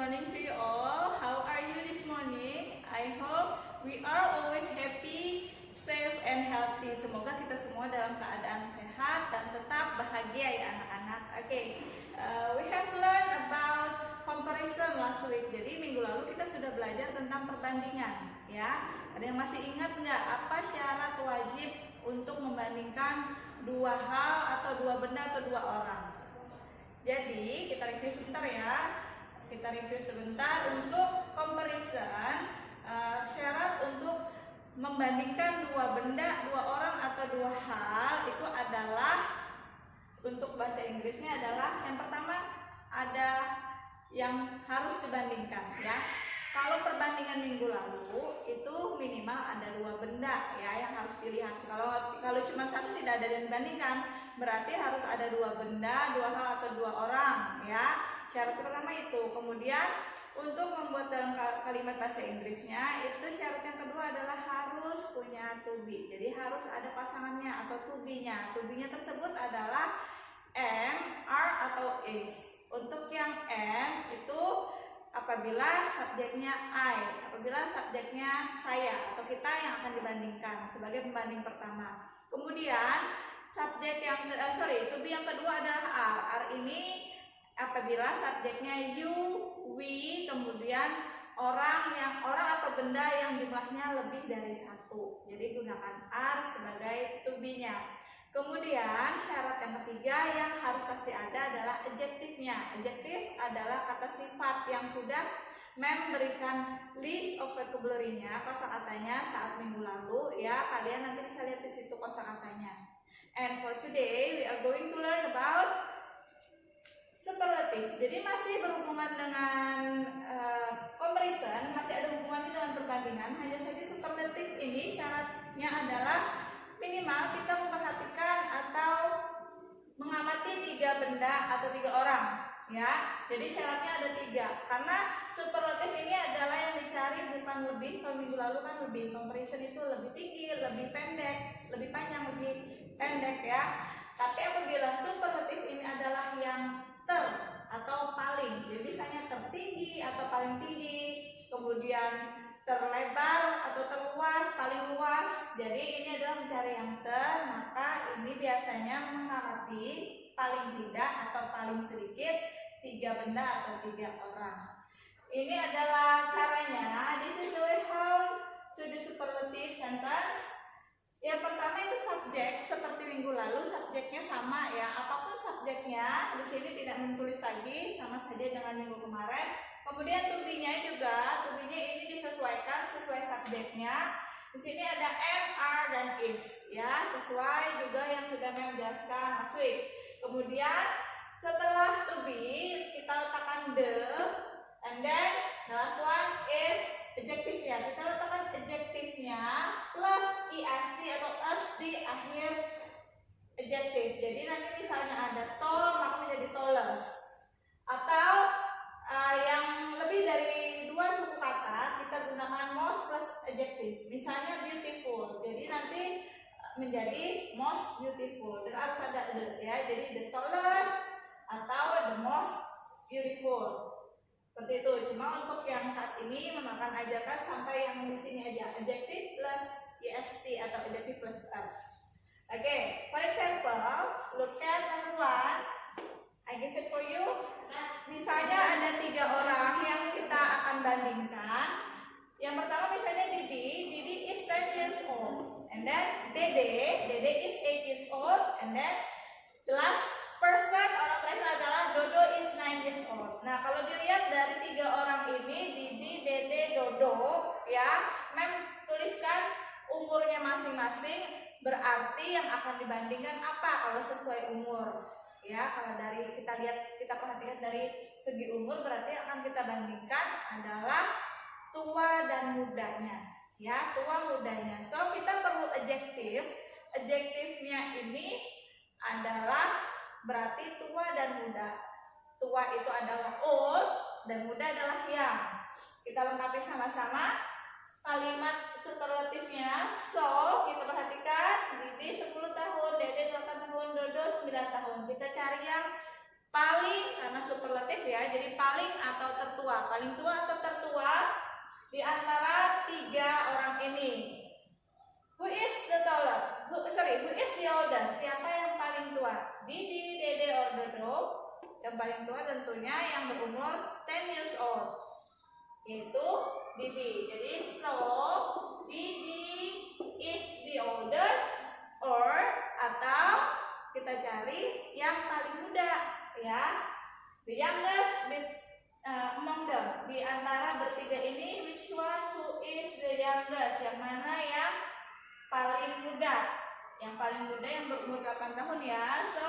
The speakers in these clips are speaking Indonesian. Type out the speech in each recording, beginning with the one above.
morning to you all. How are you this morning? I hope we are always happy, safe, and healthy. Semoga kita semua dalam keadaan sehat dan tetap bahagia ya anak-anak. Okay, we have learned about comparison last week. Jadi minggu lalu kita sudah belajar tentang perbandingan ya. Ada yang masih ingat nggak apa syarat wajib untuk membandingkan dua hal atau dua benda atau dua orang? Jadi kita review sebentar ya. Kita review sebentar untuk comparison. Syarat untuk membandingkan dua benda, dua orang atau dua hal itu adalah, untuk bahasa Inggrisnya adalah, yang pertama ada yang harus dibandingkan ya. Kalau perbandingan minggu lalu itu minimal ada dua benda ya yang harus dilihat. Kalau cuma satu tidak ada yang dibandingkan, berarti harus ada dua benda, dua hal atau dua orang ya. Syarat pertama itu. Kemudian untuk membuat dalam kalimat bahasa Inggrisnya itu syarat yang kedua adalah harus punya to be. Jadi harus ada pasangannya atau to be-nya. To be-nya tersebut adalah am, are atau is. Untuk yang am itu apabila subjeknya I, apabila subjeknya saya atau kita yang akan dibandingkan sebagai pembanding pertama. Kemudian subjek yang to be yang kedua adalah are ini apabila subjeknya you, we, kemudian orang atau benda yang jumlahnya lebih dari satu. Jadi gunakan are sebagai to be-nya. Kemudian syarat yang ketiga yang harus pasti ada adalah adjektifnya. Adjektif adalah kata sifat yang sudah memberikan list of vocabulary-nya, kosakatanya saat minggu lalu ya. Kalian nanti bisa lihat di situ kosakatanya. And for today we are going to learn about superlative. Jadi masih berhubungan dengan comparison, masih ada hubungannya dengan perbandingan. Hanya saja superlative ini syaratnya adalah minimal kita memperhatikan atau mengamati tiga benda atau tiga orang ya. Jadi syaratnya ada tiga, karena superlatif ini adalah yang dicari bukan lebih. Kalau minggu lalu kan lebih, comparison itu lebih tinggi, lebih pendek, lebih panjang, lebih pendek ya. Tapi apabila superlatif ini adalah yang atau paling, jadi misalnya tertinggi atau paling tinggi, kemudian terlebar atau terluas, paling luas. Jadi ini adalah mencari yang maka ini biasanya mengamati paling tidak atau paling sedikit tiga benda atau tiga orang. Ini adalah caranya. This is the way how to do superlative sentence. Yang pertama itu subjek, seperti minggu lalu subjeknya sama ya. Apapun subjeknya, di sini tidak menulis lagi, sama saja dengan minggu kemarin. Kemudian to be-nya juga, to be-nya ini disesuaikan sesuai subjeknya. Di sini ada am, are, dan is ya, sesuai juga yang sudah menjelaskan last week. Kemudian setelah to be kita letakkan the, and then the last one is adjektifnya. Kita letakkan adjektifnya plus est atau s di akhir adjektif. Jadi nanti misalnya ada tall maka menjadi tallest. Atau yang lebih dari dua suku kata kita gunakan most plus adjektif. Misalnya beautiful. Jadi nanti menjadi most beautiful. Dan harus ada the ya. Jadi the tallest atau the most beautiful. Seperti itu. Cuma untuk yang saat ini memakan ajarkan sampai yang di sini aja, adjective plus est atau adjective plus s. Okay, for example, look at number one. I give it for you. Misalnya ada tiga orang yang kita akan bandingkan. Yang pertama misalnya Didi is 10 years old, and then Dede is 8 years old, and then the last person orang terakhir adalah Dodo is 9 years old. Nah, kalau dilihat dari tiga orang ini, Didi, Dede, Dodo, ya, tuliskan umurnya masing-masing. Berarti yang akan dibandingkan apa kalau sesuai umur? Ya, kalau dari kita perhatikan dari segi umur, berarti akan kita bandingkan adalah tua dan mudanya. Ya, tua mudanya. So, kita perlu adjektif. Adjektifnya ini adalah berarti tua dan muda. Tua itu adalah old dan muda adalah young. Kita lengkapi sama-sama kalimat superlatifnya. So, kita perhatikan Didi 10 tahun, Dede 8 tahun, Dodo 9 tahun. Kita cari yang Paling karena superlatif ya, jadi paling atau tertua. Paling tua atau tertua di antara 3 orang ini. Who is the taller? Who is the oldest? Siapa yang paling tua? Didi, Dede, or Dodo? Yang paling tua tentunya yang berumur 10 years old, yaitu Didi. Jadi Didi is the oldest, or atau kita cari yang paling muda ya, the youngest among them. Di antara bertiga ini, which one who is the youngest? Yang mana yang paling muda? Yang paling muda yang berumur 8 tahun ya. So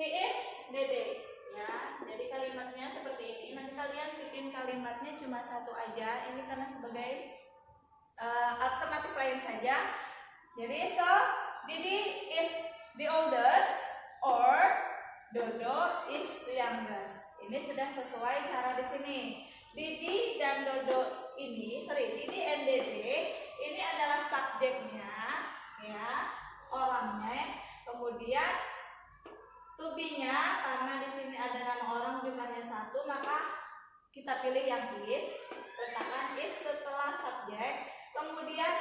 he is Dede ya. Jadi kalimatnya seperti ini. Nanti kalian bikin kalimatnya cuma satu aja. Ini karena sebagai alternatif lain saja. Jadi so Didi is the oldest, or Dodo is the youngest. Ini sudah sesuai cara di sini. Didi dan Dodo ini, Didi and Dede ini adalah subjeknya, ya, orangnya. Kemudian to be-nya, karena di sini ada nama orang jumlahnya 1, maka kita pilih yang is. Letakkan is setelah subjek. Kemudian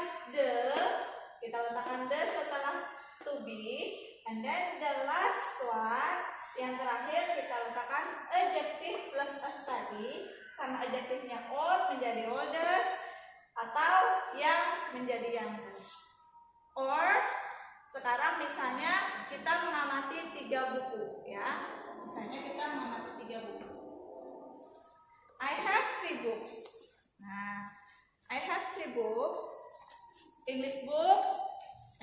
kita letakkan the setelah to be. And then the last one, yang terakhir kita letakkan adjective plus as tadi, karena adjektifnya old menjadi oldest, atau yang menjadi youngest. Or sekarang misalnya kita mengamati 3 buku ya. Misalnya kita mengamati 3 buku. I have 3 books. Nah, I have 3 books. English books,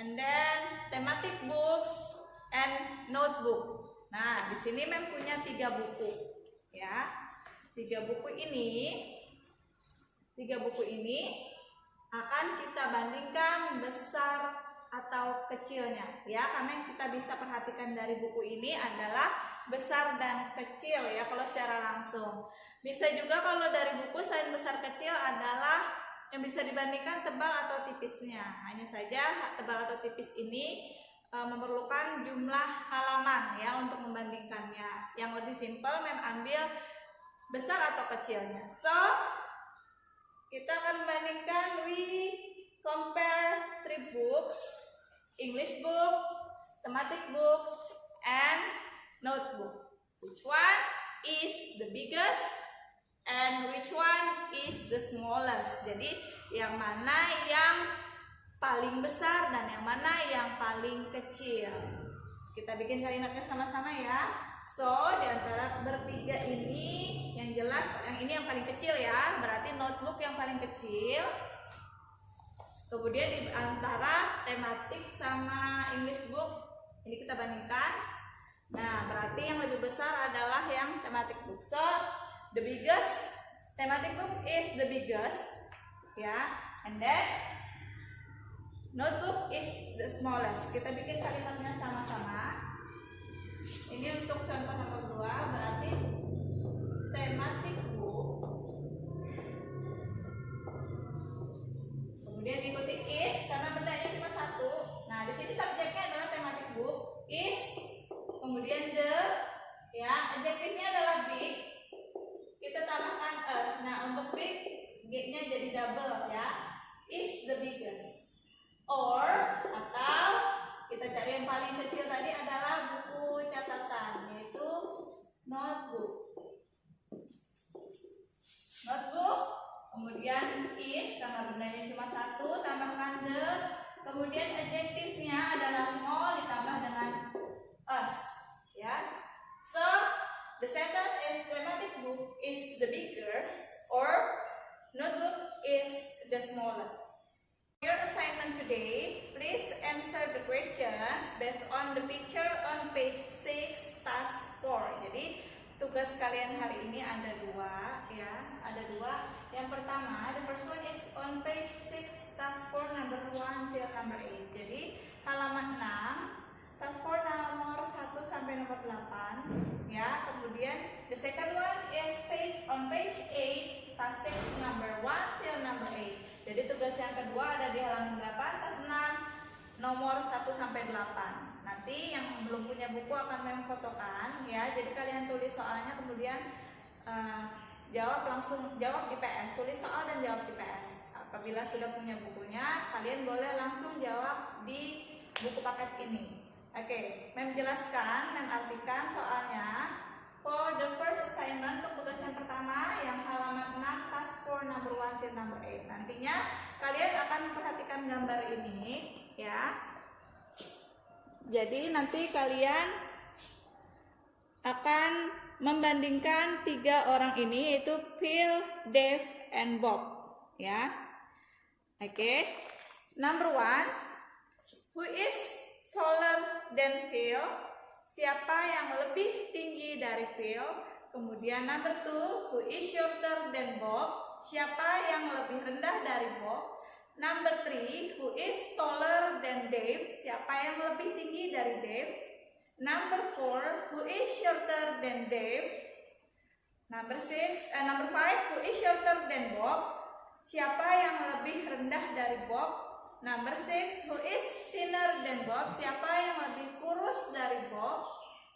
and then thematic books, and notebook. Nah, di sini Mem punya 3 buku, ya. 3 buku ini akan kita bandingkan besar atau kecilnya, ya. Karena yang kita bisa perhatikan dari buku ini adalah besar dan kecil, ya. Kalau secara langsung, bisa juga kalau dari buku selain besar kecil adalah yang bisa dibandingkan tebal atau tipisnya. Hanya saja tebal atau tipis ini memerlukan jumlah halaman ya untuk membandingkannya. Yang lebih simpel Mem ambil besar atau kecilnya. So kita akan membandingkan, we compare 3 books, English book, thematic books, and notebook. Which one is the biggest and which one is the smallest? Jadi yang mana yang paling besar dan yang mana yang paling kecil? Kita bikin kalimatnya sama-sama ya. So di antara bertiga ini yang jelas yang ini yang paling kecil ya, berarti notebook yang paling kecil. Kemudian di antara tematik sama English book ini kita bandingkan. Nah, berarti yang lebih besar adalah yang thematic book. So the biggest thematic book is the biggest, ya, and then notebook is the smallest. Kita bikin kalimatnya sama-sama. Ini untuk contoh nomor 2, berarti thematic book. Kemudian diikuti is karena bendanya cuma 1. Nah, di sini subjeknya adalah thematic book, is, kemudian the, ya, adjektifnya adalah big. Kita tambahkan us. Nah, untuk big, g-nya jadi double ya. Is the biggest. Or atau kita cari yang paling kecil tadi adalah buku catatan, yaitu notebook. Notebook, kemudian is karena bendanya cuma 1, tambahkan the, kemudian adjektifnya adalah small ditambah dengan us, ya. So the sentence is thematic book is the biggest or notebook is the smallest. Your assignment today, please answer the questions based on the picture on page 6 task 4. Jadi tugas kalian hari ini ada 2 ya, ada 2. Yang pertama, the first one is on page 6 task 4 number 1 till number 8. Jadi halaman 6 task 4 nomor 1 sampai nomor 8 ya. Kemudian the second one is on page 8 task 6 number 1 till number 8. Jadi tugas yang kedua ada di halaman 8 task 6 nomor 1 sampai 8. Nanti nanti yang belum punya buku akan memfotokan ya. Jadi kalian tulis soalnya, kemudian jawab di PS, tulis soal dan jawab di PS. Apabila sudah punya bukunya, kalian boleh langsung jawab di buku paket ini. Oke, Mem jelaskan, Mem artikan soalnya. For the first assignment, untuk tugas yang pertama yang halaman 6, task 4 number 1 till number 8. Nantinya kalian akan memperhatikan gambar ini ya. Jadi nanti kalian akan membandingkan 3 orang ini, yaitu Phil, Dave, and Bob ya. Oke. Number 1, who is taller than Phil? Siapa yang lebih tinggi dari Phil? Kemudian number 2, who is shorter than Bob? Siapa yang lebih rendah dari Bob? Number 3, who is taller than Dave? Siapa yang lebih tinggi dari Dave? Number 4, who is shorter than Dave? Number 5, who is shorter than Bob? Siapa yang lebih rendah dari Bob? Number 6, who is thinner than Bob? Siapa yang lebih kurus dari Bob?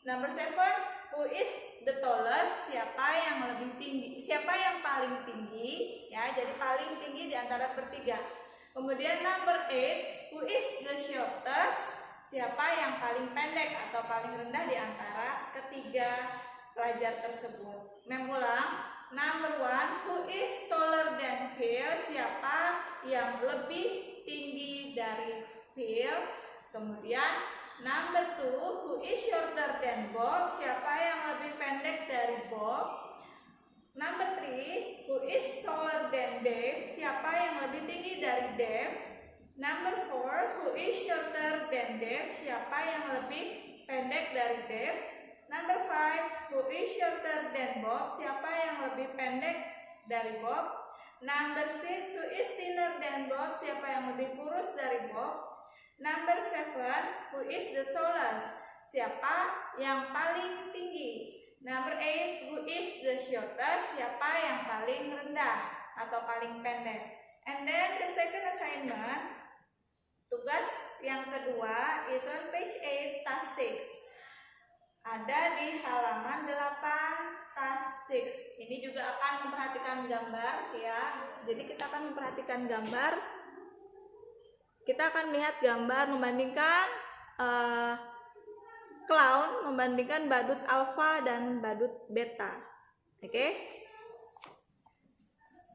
Number 7, who is the tallest? Siapa yang lebih tinggi? Siapa yang paling tinggi? Ya, jadi paling tinggi di antara bertiga. Kemudian number 8, who is the shortest? Siapa yang paling pendek atau paling rendah di antara ketiga pelajar tersebut? Mengulang. Number 1, who is taller than Phil? Siapa yang lebih tinggi dari Phil? Kemudian number 2, who is shorter than Bob? Siapa yang lebih pendek dari Bob? Number 3, who is taller than Dave? Siapa yang lebih tinggi dari Dave? Number 4, who is shorter than Dave? Siapa yang lebih pendek dari Dave? Number 5, who is shorter than Bob? Siapa yang lebih pendek dari Bob? Number 6, who is thinner than Bob? Siapa yang lebih kurus dari Bob? Number 7, who is the tallest? Siapa yang paling tinggi? Number 8, who is the shortest? Siapa yang paling rendah atau paling pendek? And then the second assignment, tugas yang kedua is on page 8, task 6. Ada di halaman 8, task 6. Ini juga akan memperhatikan gambar ya. Jadi kita akan memperhatikan gambar. Kita akan melihat gambar membandingkan clown, membandingkan badut alfa dan badut beta. Oke.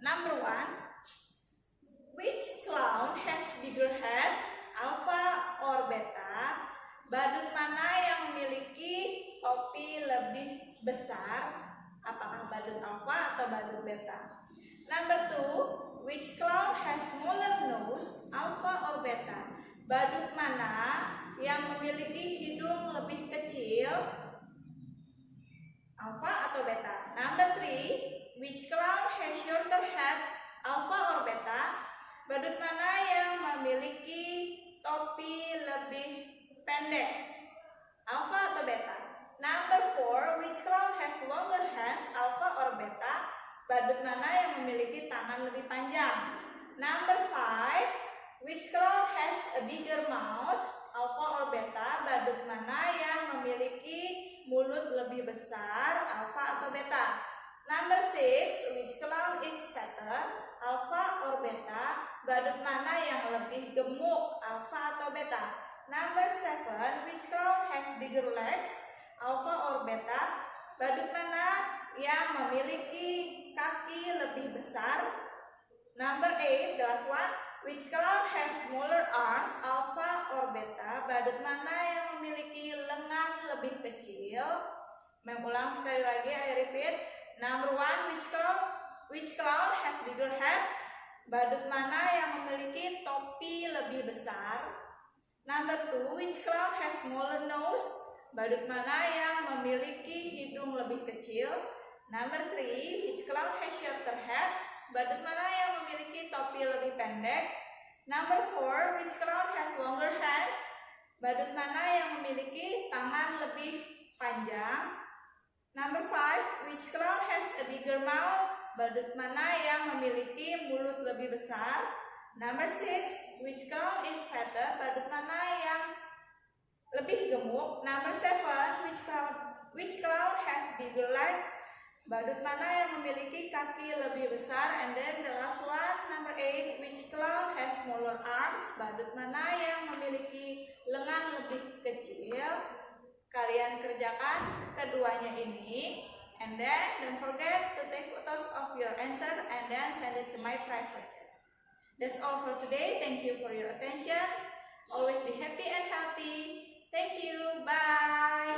Number 1, which clown has bigger head, alpha or beta? Badut mana yang memiliki topi lebih besar? Apakah badut alfa atau badut beta? Number 2, which clown has smaller nose, alpha or beta? Badut mana yang memiliki hidung lebih kecil, alpha atau beta? Number 3, which clown has shorter head, alpha or beta? Badut mana yang memiliki topi lebih pendek, alpha atau beta? Number 4, which clown has longer hands, alpha or beta? Badut mana yang memiliki tangan lebih panjang? Number 5, which clown has a bigger mouth, alpha or beta? Badut mana yang memiliki mulut lebih besar, alpha atau beta? Number 6, which clown is fatter, alpha or beta? Badut mana yang lebih gemuk, alpha atau beta? Number 7, which clown has bigger legs, alpha or beta? Badut mana yang memiliki kaki lebih besar? Number 8, the last one, which clown has smaller arms, alpha or beta? Badut mana yang memiliki lengan lebih kecil? Mengulang sekali lagi, I repeat. Number 1, which clown has bigger head? Badut mana yang memiliki topi lebih besar? Number 2, which clown has smaller nose? Badut mana yang memiliki hidung lebih kecil? Number 3, which clown has shorter head? Badut mana yang memiliki topi lebih pendek? Number 4, which clown has longer hands? Badut mana yang memiliki tangan lebih panjang? Number 5, which clown has a bigger mouth? Badut mana yang memiliki mulut lebih besar? Number 6, which clown is fatter? Badut mana yang lebih gemuk. Number 7, which clown has bigger legs? Badut mana yang memiliki kaki lebih besar? And then the last one, number 8, which clown has smaller arms? Badut mana yang memiliki lengan lebih kecil? Kalian kerjakan keduanya ini. And then don't forget to take photos of your answer and then send it to my private chat. That's all for today. Thank you for your attention. Always be happy and healthy. Thank you. Bye.